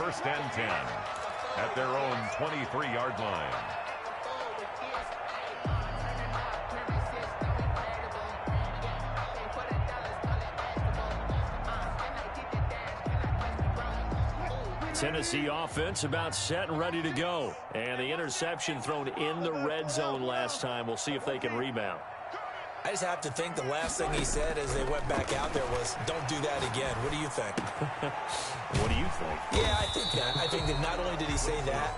first and 10 at their own 23-yard line. Tennessee offense about set and ready to go. And the interception thrown in the red zone last time. We'll see if they can rebound. I just have to think the last thing he said as they went back out there was, don't do that again. What do you think? What do you think? Yeah, I think that. I think that not only did he say that,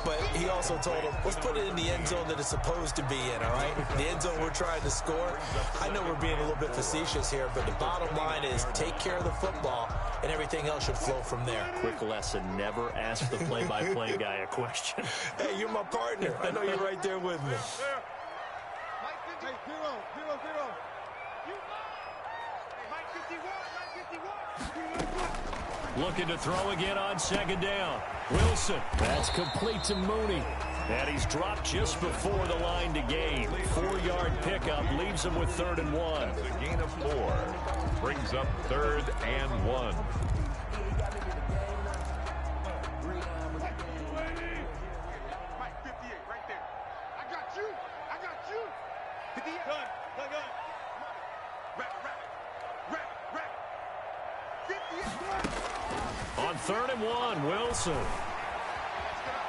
but he also told him, let's put it in the end zone that it's supposed to be in, all right? The end zone we're trying to score. I know we're being a little bit facetious here, but the bottom line is take care of the football, and everything else should flow from there. Quick lesson, never ask the play-by-play guy a question. Hey, you're my partner. I know you're right there with me. Hey, zero. Hey, Mike 51. Looking to throw again on second down. Wilson, that's complete to Mooney. And he's dropped just before the line to gain. 4-yard pickup leaves him with 3rd and 1. That's a gain of 4. Brings up 3rd and 1. Mike 58, right there. I got you. 58. Gun. Rack. 58. On 3rd and 1, Wilson.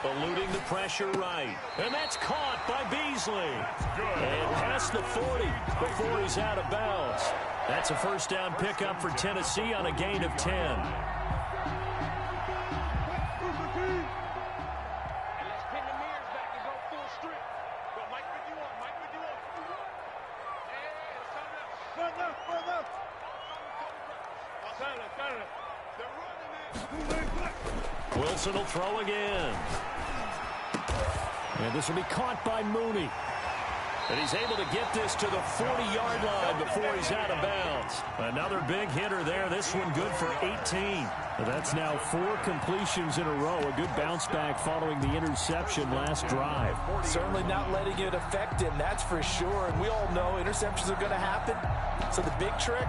Eluding the pressure right. And that's caught by Beasley. And past the 40 before he's out of bounds. That's a first down pickup for Tennessee on a gain of 10. Wilson will throw again. And this will be caught by Mooney. And he's able to get this to the 40-yard line before he's out of bounds. Another big hitter there. This one good for 18. That's now 4 completions in a row. A good bounce back following the interception last drive. Certainly not letting it affect him, that's for sure. And we all know interceptions are going to happen. So the big trick,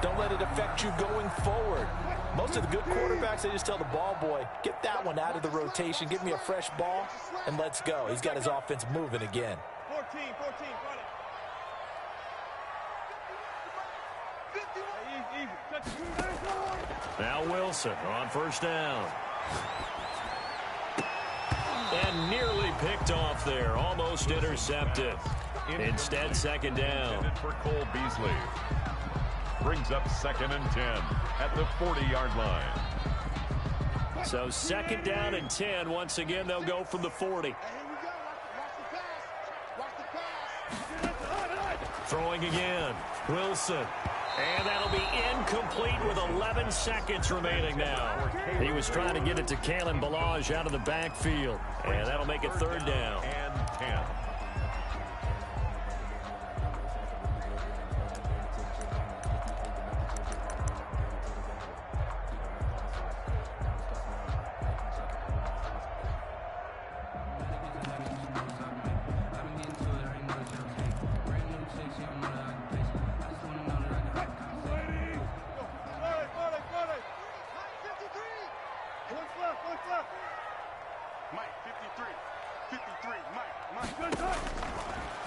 don't let it affect you going forward. Most of the good quarterbacks, they just tell the ball boy, get that one out of the rotation, give me a fresh ball, and let's go. He's got his offense moving again. 14, run it. Now Wilson on first down. And nearly picked off there. Almost intercepted. Instead, second down. For Cole Beasley. Brings up 2nd and 10 at the 40-yard line. So second down and 10. Once again, they'll go from the 40. Hey, here we go. Watch the pass. Throwing again. Wilson. And that'll be incomplete with 11 seconds remaining now. He was trying to get it to Kalen Ballage out of the backfield. And that'll make it 3rd down. And 10.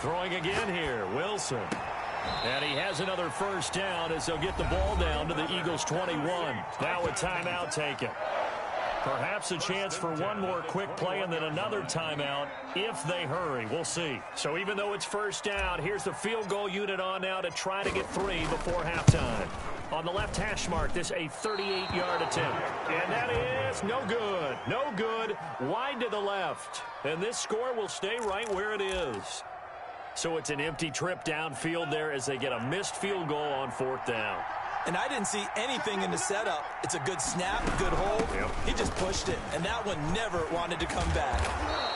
Throwing again here, Wilson. And he has another first down as they'll get the ball down to the Eagles' 21. Now a timeout taken. Perhaps a chance for one more quick play and then another timeout if they hurry. We'll see. So even though it's first down, here's the field goal unit on now to try to get 3 before halftime. On the left hash mark, this a 38-yard attempt. And that is no good. No good. Wide to the left. And this score will stay right where it is. So it's an empty trip downfield there as they get a missed field goal on 4th down. And I didn't see anything in the setup. It's a good snap, good hold. Yep. He just pushed it, and that one never wanted to come back.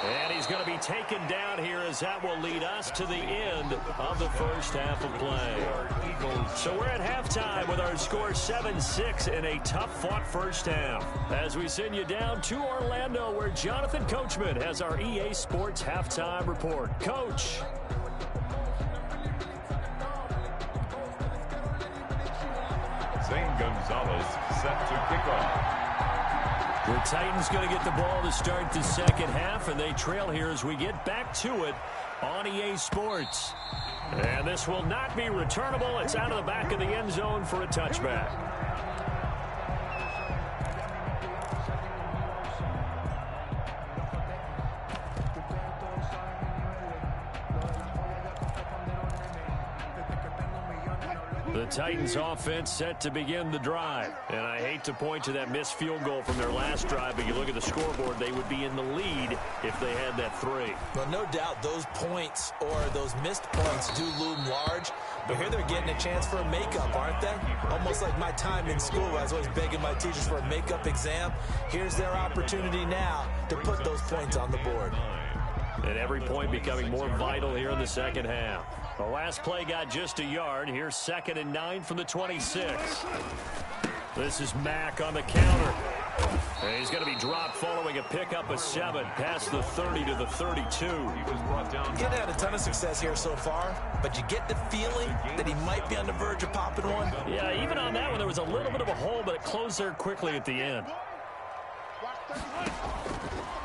And he's going to be taken down here as that will lead us to the end of the first half of play. So we're at halftime with our score 7-6 in a tough-fought first half. As we send you down to Orlando where Jonathan Coachman has our EA Sports halftime report. Coach. Zane Gonzalez set to kick off. The Titans going to get the ball to start the second half, and they trail here as we get back to it on EA Sports. And this will not be returnable. It's out of the back of the end zone for a touchback. The Titans offense set to begin the drive. And I hate to point to that missed field goal from their last drive, but you look at the scoreboard, they would be in the lead if they had that 3. Well, no doubt those points or those missed points do loom large. But here they're getting a chance for a makeup, aren't they? Almost like my time in school. I was always begging my teachers for a makeup exam. Here's their opportunity now to put those points on the board. And every point becoming more vital here in the second half. The last play got just a yard. Here's 2nd and 9 from the 26. This is Mack on the counter. And he's going to be dropped following a pickup of 7 past the 30 to the 32. He was brought down. He's had a ton of success here so far, but you get the feeling that he might be on the verge of popping one. Yeah, even on that one, there was a little bit of a hole, but it closed there quickly at the end.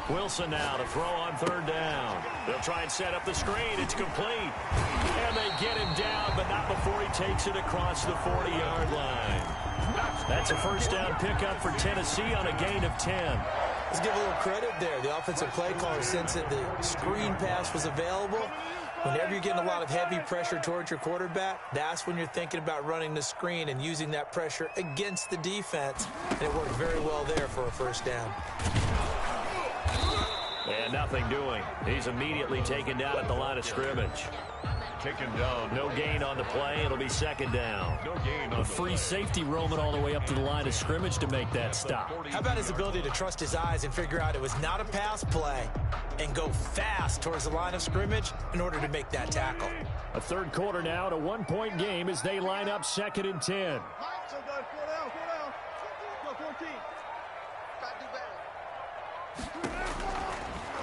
Wilson now to throw on 3rd down. They'll try and set up the screen. It's complete. And they get him down, but not before he takes it across the 40-yard line. That's a first down pickup for Tennessee on a gain of 10. Let's give a little credit there. The offensive play caller, since that the screen pass was available, whenever you're getting a lot of heavy pressure towards your quarterback, that's when you're thinking about running the screen and using that pressure against the defense. And it worked very well there for a first down. And nothing doing. He's immediately taken down at the line of scrimmage. Taken down. No gain on the play. It'll be 2nd down. No gain on a free safety roaming all the way up to the line of scrimmage to make that stop. How about his ability to trust his eyes and figure out it was not a pass play and go fast towards the line of scrimmage in order to make that tackle. A third quarter now at a 1-point game as they line up 2nd and 10.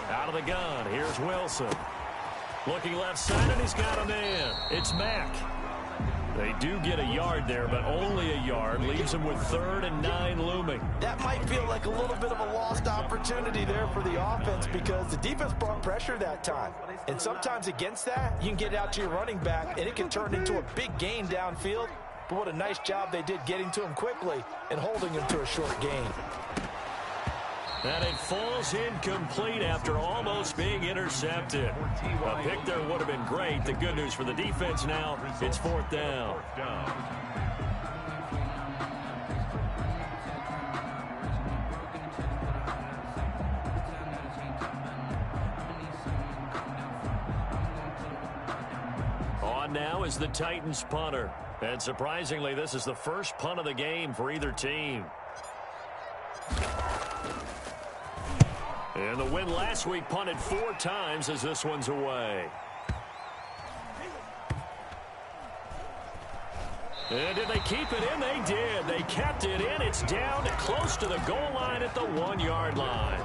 Out of the gun, here's Wilson. Looking left side, and he's got a man. It's Mack. They do get a yard there, but only a yard. Leaves them with 3rd and 9 looming. That might feel like a little bit of a lost opportunity there for the offense because the defense brought pressure that time. And sometimes against that, you can get out to your running back, and it can turn into a big gain downfield. But what a nice job they did getting to him quickly and holding him to a short gain. And it falls incomplete after almost being intercepted. A pick there would have been great. The good news for the defense now, it's 4th down. On now is the Titans punter. And surprisingly, this is the first punt of the game for either team. And the win last week punted 4 times as this one's away. And did they keep it in? They did. They kept it in. It's down close to the goal line at the 1-yard line.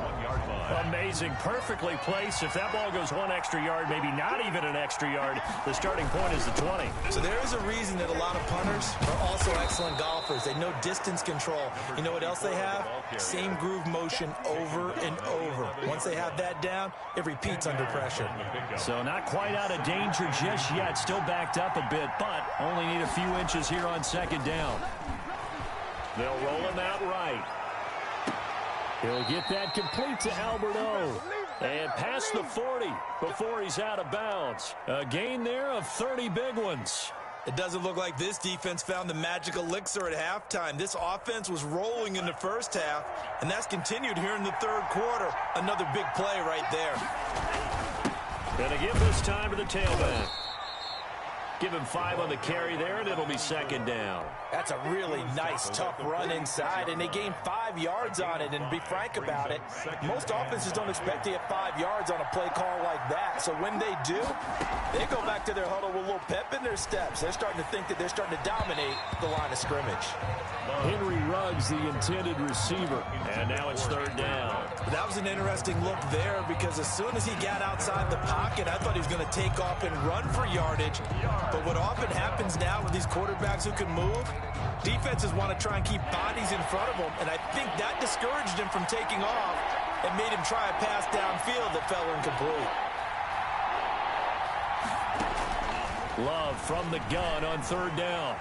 Amazing. Perfectly placed. If that ball goes 1 extra yard, maybe not even an extra yard, the starting point is the 20. So there is a reason that a lot of punters are also excellent golfers. They know distance control. You know what else they have? Same groove motion over and over. Once they have that down, it repeats under pressure. So not quite out of danger just yet. Still backed up a bit, but only need a few inches here on 2nd down. They'll roll him out right. He'll get that complete to Alberto. And past the 40 before he's out of bounds. A gain there of 30 big ones. It doesn't look like this defense found the magic elixir at halftime. This offense was rolling in the first half, and that's continued here in the 3rd quarter. Another big play right there. Gonna give this time to the tailback. Give him 5 on the carry there, and it'll be 2nd down. That's a really nice, tough run inside, and they gained 5 yards on it. And to be frank about it, most offenses don't expect to get 5 yards on a play call like that. So when they do, they go back to their huddle with a little pep in their steps. They're starting to think that they're starting to dominate the line of scrimmage. Henry Ruggs, the intended receiver. And now it's 3rd down. That was an interesting look there because as soon as he got outside the pocket, I thought he was going to take off and run for yardage. But what often happens now with these quarterbacks who can move, defenses want to try and keep bodies in front of them, and I think that discouraged him from taking off and made him try a pass downfield that fell incomplete. Love from the gun on third down.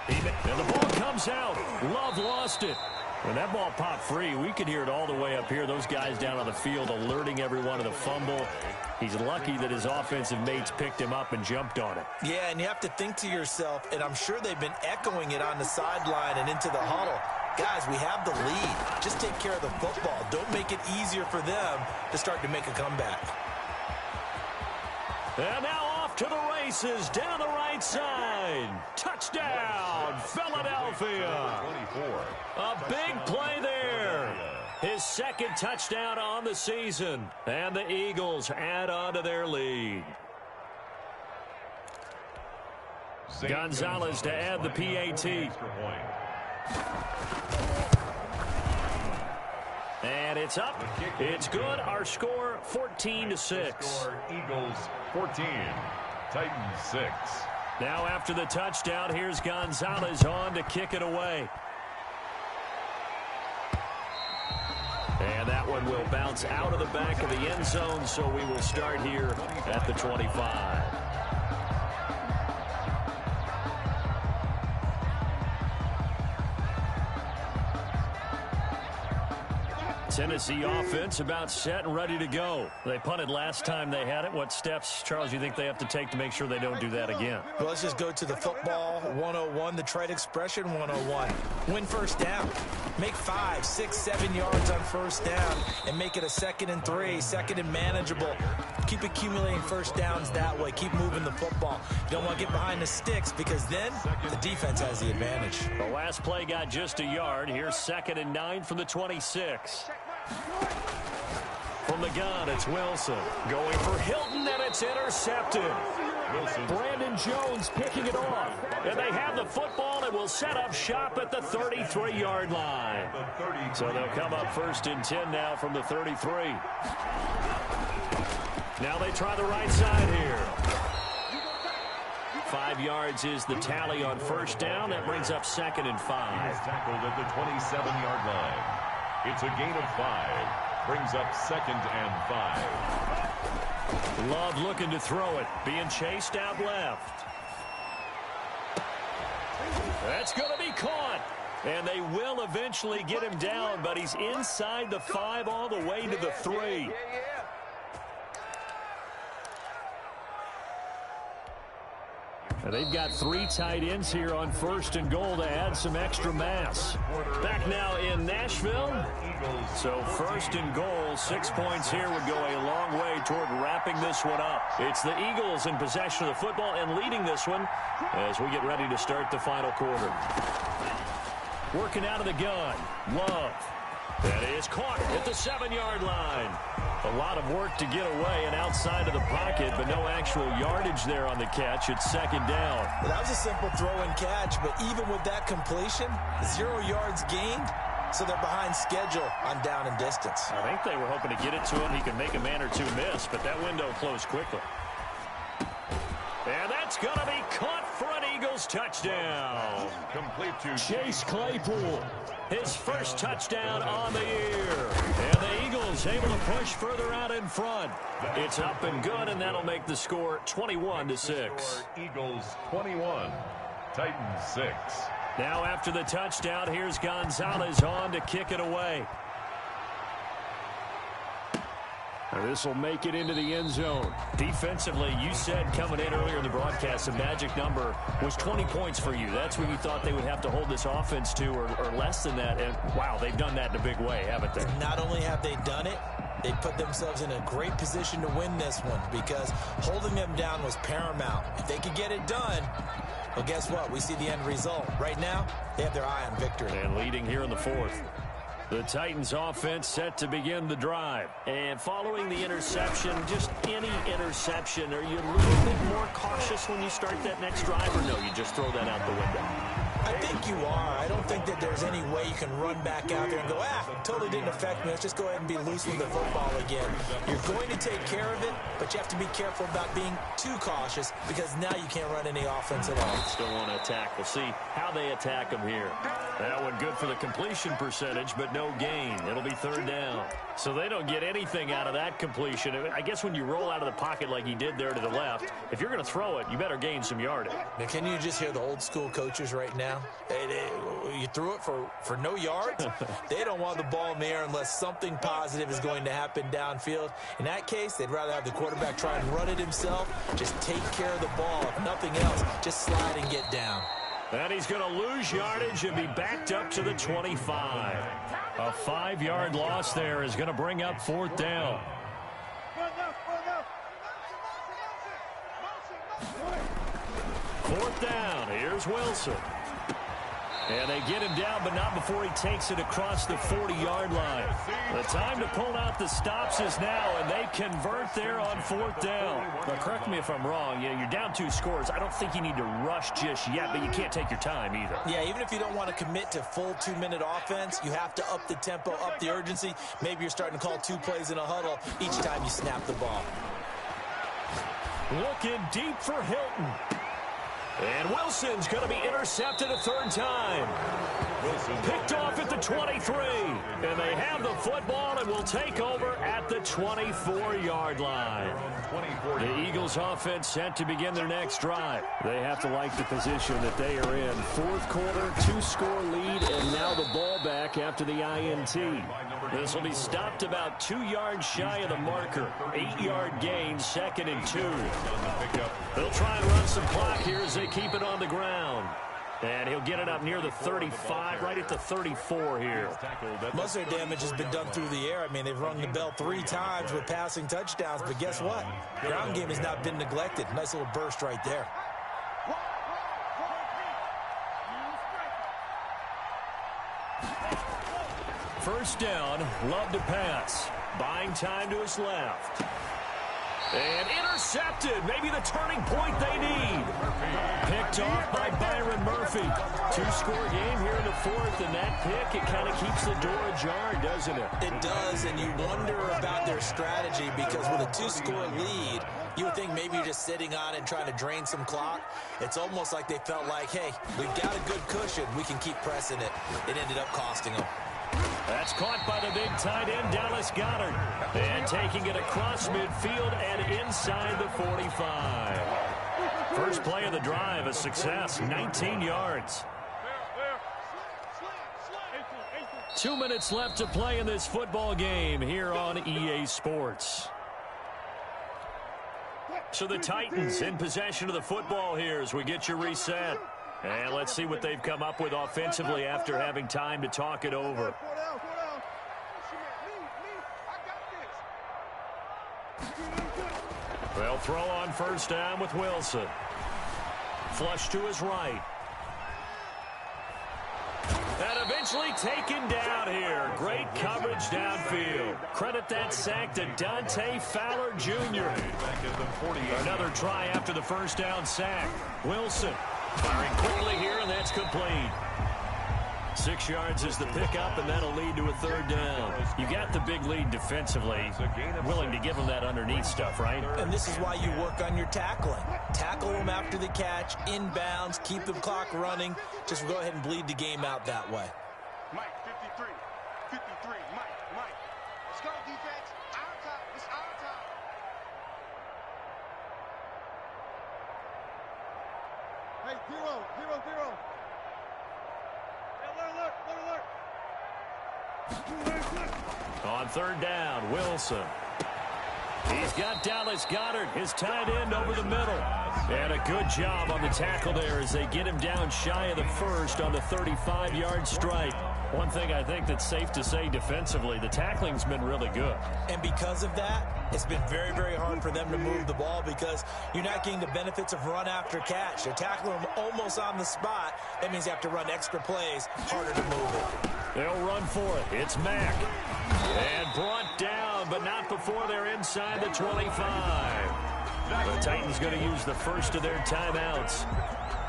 And the ball comes out. Love lost it. When that ball popped free, we could hear it all the way up here. Those guys down on the field alerting everyone of the fumble. He's lucky that his offensive mates picked him up and jumped on it. Yeah, and you have to think to yourself, and I'm sure they've been echoing it on the sideline and into the huddle. Guys, we have the lead. Just take care of the football. Don't make it easier for them to start to make a comeback. And now off to the races, down the right side. Touchdown, Philadelphia. 24. A big play there. His second touchdown on the season. And the Eagles add on to their lead. Gonzalez to add the PAT. And it's up. It's good. Our score, 14-6. Eagles 14. Titans 6. Now after the touchdown, here's Gonzalez on to kick it away. And that one will bounce out of the back of the end zone, so we will start here at the 25. Tennessee offense about set and ready to go. They punted last time they had it. What steps, Charles, you think they have to take to make sure they don't do that again? Well, let's just go to the football 101, the trade expression 101. Win first down. Make 5, 6, 7 yards on first down and make it a 2nd and 3, 2nd and manageable. Keep accumulating first downs that way. Keep moving the football. You don't want to get behind the sticks because then the defense has the advantage. The last play got just a yard. Here's 2nd and 9 from the 26. From the gun, it's Wilson. Going for Hilton, and it's intercepted. Brandon Jones picking it off. And they have the football and will set up shop at the 33-yard line. So they'll come up 1st and 10 now from the 33. Now they try the right side here. 5 yards is the tally on first down. That brings up 2nd and 5. Tackled at the 27-yard line. It's a gain of 5. Brings up 2nd and 5. Love looking to throw it. Being chased out left. That's going to be caught. And they will eventually get him down, but he's inside the 5 all the way to the 3. And they've got 3 tight ends here on 1st and goal to add some extra mass. Back now in Nashville. So 1st and goal, 6 points here would go a long way toward wrapping this one up. It's the Eagles in possession of the football and leading this one as we get ready to start the final quarter. Working out of the gun, Love. That is caught at the 7-yard line. A lot of work to get away and outside of the pocket, but no actual yardage there on the catch. It's 2nd down. Well, that was a simple throw and catch, but even with that completion, 0 yards gained, so they're behind schedule on down and distance. I think they were hoping to get it to him. He could make a man or two miss, but that window closed quickly. And that's going to be caught for an Eagles touchdown. Complete to Chase Claypool. His first touchdown on the year. And the Eagles able to push further out in front. It's up and good, and that'll make the score 21-6. Eagles 21, Titans 6. Now after the touchdown, here's Gonzalez on to kick it away. This will make it into the end zone. Defensively, you said coming in earlier in the broadcast, the magic number was 20 points for you. That's what you thought they would have to hold this offense to or less than that. And, wow, they've done that in a big way, haven't they? Not only have they done it, they put themselves in a great position to win this one because holding them down was paramount. If they could get it done, well, guess what? We see the end result. Right now, they have their eye on victory. And leading here in the 4th. The Titans offense set to begin the drive. And following the interception, just any interception, are you a little bit more cautious when you start that next drive, or no, you just throw that out the window? I think you are. I don't think that there's any way you can run back out there and go, totally didn't affect me. Let's just go ahead and be loose with the football again. You're going to take care of it, but you have to be careful about being too cautious because now you can't run any offense at all. Still want to attack. We'll see how they attack them here. That one good for the completion percentage, but no gain. It'll be third down. So they don't get anything out of that completion. I guess when you roll out of the pocket like he did there to the left, if you're going to throw it, you better gain some yardage. Now, can you just hear the old school coaches right now? You threw it for no yards? They don't want the ball in the air unless something positive is going to happen downfield. In that case, they'd rather have the quarterback try and run it himself. Just take care of the ball. If nothing else, just slide and get down. And he's going to lose yardage and be backed up to the 25. A 5-yard loss there is going to bring up fourth down. Fourth down. Here's Wilson. And they get him down, but not before he takes it across the 40-yard line. The time to pull out the stops is now, and they convert there on fourth down. Now, correct me if I'm wrong. You're down 2 scores. I don't think you need to rush just yet, but you can't take your time either. Yeah, even if you don't want to commit to full 2-minute offense, you have to up the tempo, up the urgency. Maybe you're starting to call 2 plays in a huddle each time you snap the ball. Looking deep for Hilton. And Wilson's going to be intercepted a third time. Picked off at the 23. And they have the football and will take over at the 24-yard line. The Eagles offense set to begin their next drive. They have to like the position that they are in. Fourth quarter, 2-score lead, and now the ball back after the INT. This will be stopped about 2 yards shy of the marker. 8-yard gain, 2nd and 2. They'll try and run some clock here as they keep it on the ground. And he'll get it up near the 35, right at the 34 here. Most of their damage has been done through the air. I mean, they've rung the bell 3 times with passing touchdowns, but guess what? Ground game has not been neglected. Nice little burst right there. First down, Love to pass. Buying time to his left. And intercepted. Maybe the turning point they need. Picked off by Byron Murphy. 2-score game here in the fourth, and that pick, it kind of keeps the door ajar, doesn't it? It does, and you wonder about their strategy because with a 2-score lead, you would think maybe you're just sitting on it and trying to drain some clock. It's almost like they felt like, hey, we've got a good cushion. We can keep pressing it. It ended up costing them. That's caught by the big tight end, Dallas Goedert. And taking it across midfield and inside the 45. First play of the drive, a success, 19 yards. 2 minutes left to play in this football game here on EA Sports. So the Titans in possession of the football here as we get you reset. And let's see what they've come up with offensively after having time to talk it over. They'll throw on first down with Wilson. Flush to his right. And eventually taken down here. Great coverage downfield. Credit that sack to Dante Fowler Jr. Another try after the first down sack. Wilson firing quickly here, and that's complete. 6 yards is the pickup, and that'll lead to a third down. You got the big lead defensively. Willing to give them that underneath stuff, right? And this is why you work on your tackling. Tackle them after the catch, inbounds, keep the clock running. Just go ahead and bleed the game out that way. Mike, 53. 53. Mike. Let's go, defense. Our time. It's our time. Hey, 0. On third down, Wilson. He's got Dallas Goedert, his tight end, over the middle. And a good job on the tackle there as they get him down shy of the first on the 35-yard strike. One thing I think that's safe to say defensively, the tackling's been really good. And because of that, it's been very, very hard for them to move the ball because you're not getting the benefits of run after catch. They're tackling them almost on the spot. That means you have to run extra plays, harder to move it. They'll run for it. It's Mack. And brought down, but not before they're inside the 25. The Titans going to use the first of their timeouts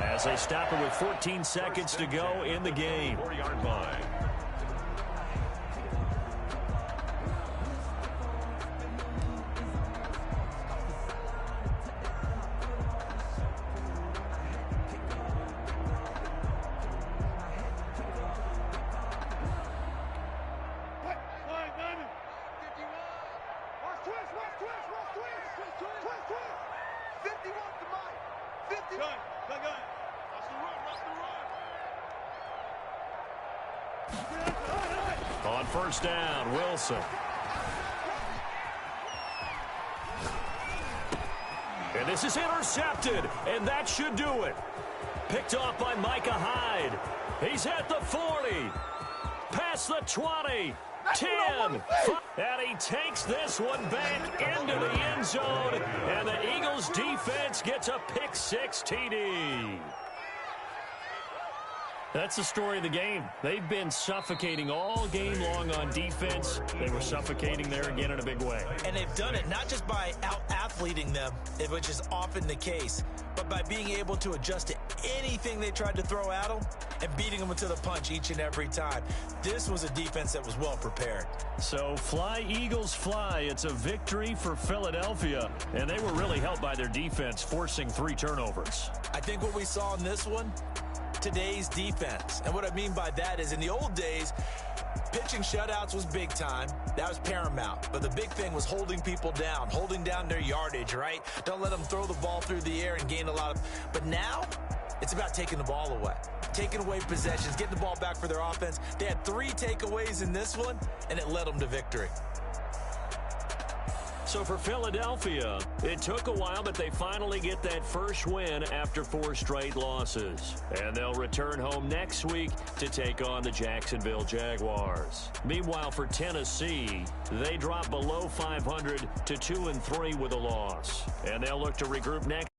as they stop it with 14 seconds to go in the game. 40-yard line. On first down, Wilson. And this is intercepted, and that should do it. Picked off by Micah Hyde. He's at the 40. Past the 20. 10. And he takes this one back into the end zone. And the Eagles defense gets a pick-6 TD. That's the story of the game. They've been suffocating all game long on defense. They were suffocating there again in a big way. And they've done it not just by out-athleting them, which is often the case, but by being able to adjust to anything they tried to throw at them and beating them to the punch each and every time. This was a defense that was well prepared. So fly, Eagles, fly. It's a victory for Philadelphia, and they were really helped by their defense, forcing 3 turnovers. I think what we saw in this one, today's defense. And what I mean by that is in the old days, pitching shutouts was big time. That was paramount. But the big thing was holding people down, holding down their yardage, right? Don't let them throw the ball through the air and gain a lot of... But now, it's about taking the ball away. Taking away possessions, getting the ball back for their offense. They had 3 takeaways in this one, and it led them to victory. So for Philadelphia, it took a while, but they finally get that first win after 4 straight losses. And they'll return home next week to take on the Jacksonville Jaguars. Meanwhile, for Tennessee, they drop below 500 to 2-3 with a loss. And they'll look to regroup next.